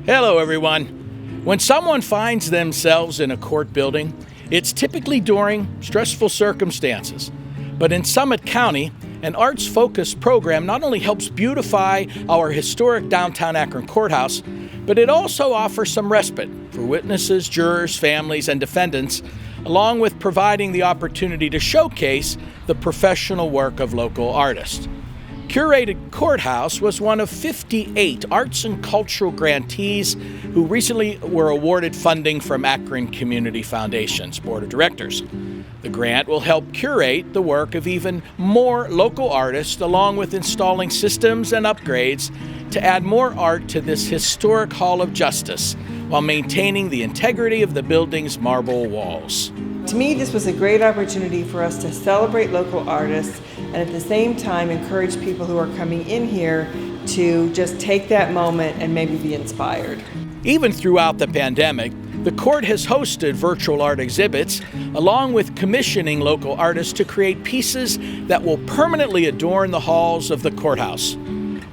Hello, everyone. When someone finds themselves in a court building, it's typically during stressful circumstances. But in Summit County, an arts-focused program not only helps beautify our historic downtown Akron courthouse, but it also offers some respite for witnesses, jurors, families, and defendants, along with providing the opportunity to showcase the professional work of local artists. Curated Courthouse was one of 58 arts and cultural grantees who recently were awarded funding from Akron Community Foundation's Board of Directors. The grant will help curate the work of even more local artists, along with installing systems and upgrades to add more art to this historic Hall of Justice, while maintaining the integrity of the building's marble walls. To me, this was a great opportunity for us to celebrate local artists and at the same time encourage people who are coming in here to just take that moment and maybe be inspired. Even throughout the pandemic, the court has hosted virtual art exhibits, along with commissioning local artists to create pieces that will permanently adorn the halls of the courthouse.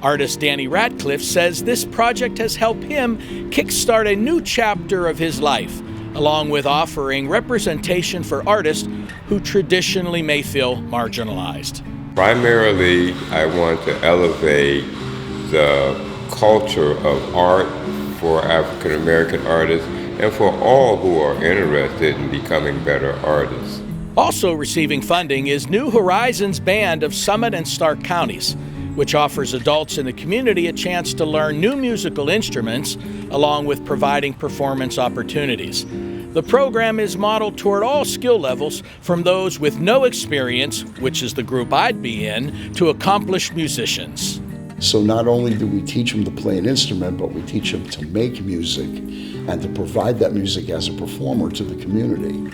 Artist Danny Ratcliffe says this project has helped him kickstart a new chapter of his life, along with offering representation for artists who traditionally may feel marginalized. Primarily, I want to elevate the culture of art for African American artists and for all who are interested in becoming better artists. Also receiving funding is New Horizons Band of Summit and Stark counties, which offers adults in the community a chance to learn new musical instruments, along with providing performance opportunities. The program is modeled toward all skill levels, from those with no experience, which is the group I'd be in, to accomplished musicians. So not only do we teach them to play an instrument, but we teach them to make music and to provide that music as a performer to the community.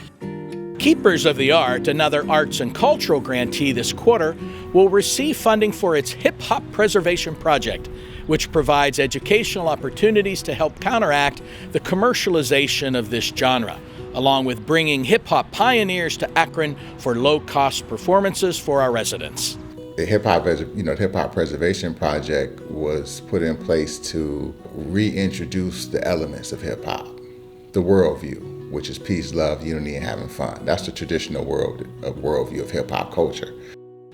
Keepers of the Art, another arts and cultural grantee this quarter, will receive funding for its hip-hop preservation project, which provides educational opportunities to help counteract the commercialization of this genre, along with bringing hip-hop pioneers to Akron for low-cost performances for our residents. The hip-hop preservation project was put in place to reintroduce the elements of hip-hop, the worldview, which is peace, love, unity, and having fun. That's the traditional worldview of hip-hop culture.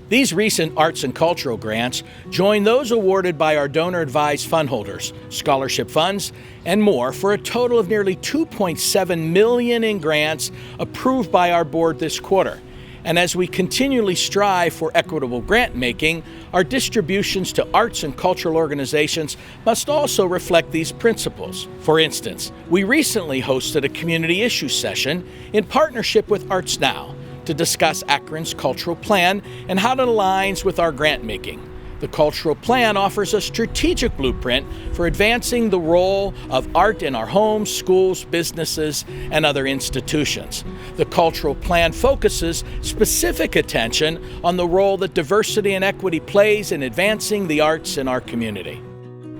These recent arts and cultural grants join those awarded by our donor-advised fund holders, scholarship funds, and more, for a total of nearly $2.7 million in grants approved by our board this quarter. And as we continually strive for equitable grant making, our distributions to arts and cultural organizations must also reflect these principles. For instance, we recently hosted a community issues session in partnership with Arts Now to discuss Akron's cultural plan and how it aligns with our grant making. The cultural plan offers a strategic blueprint for advancing the role of art in our homes, schools, businesses, and other institutions. The cultural plan focuses specific attention on the role that diversity and equity plays in advancing the arts in our community.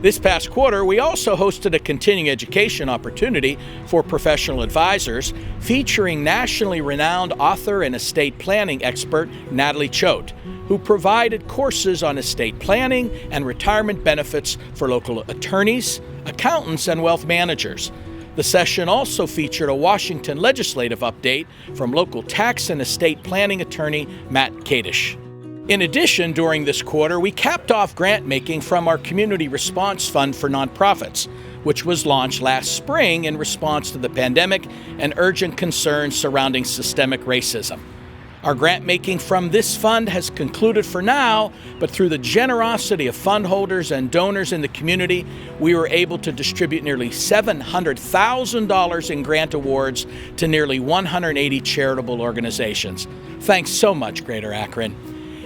This past quarter, we also hosted a continuing education opportunity for professional advisors featuring nationally renowned author and estate planning expert Natalie Choate, who provided courses on estate planning and retirement benefits for local attorneys, accountants, and wealth managers. The session also featured a Washington legislative update from local tax and estate planning attorney Matt Kadish. In addition, during this quarter, we capped off grant making from our Community Response Fund for nonprofits, which was launched last spring in response to the pandemic and urgent concerns surrounding systemic racism. Our grant making from this fund has concluded for now, but through the generosity of fund holders and donors in the community, we were able to distribute nearly $700,000 in grant awards to nearly 180 charitable organizations. Thanks so much, Greater Akron.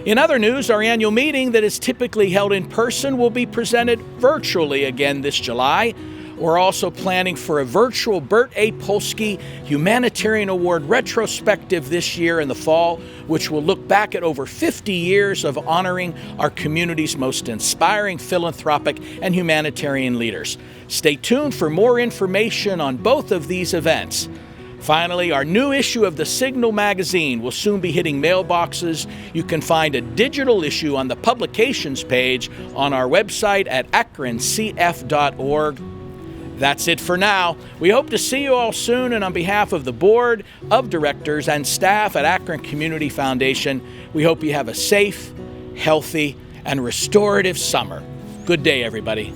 In other news, our annual meeting that is typically held in person will be presented virtually again this July. We're also planning for a virtual Bert A. Polsky Humanitarian Award retrospective this year in the fall, which will look back at over 50 years of honoring our community's most inspiring philanthropic and humanitarian leaders. Stay tuned for more information on both of these events. Finally, our new issue of the Signal magazine will soon be hitting mailboxes. You can find a digital issue on the publications page on our website at akroncf.org. That's it for now. We hope to see you all soon, and on behalf of the board of directors and staff at Akron Community Foundation, we hope you have a safe, healthy, and restorative summer. Good day, everybody.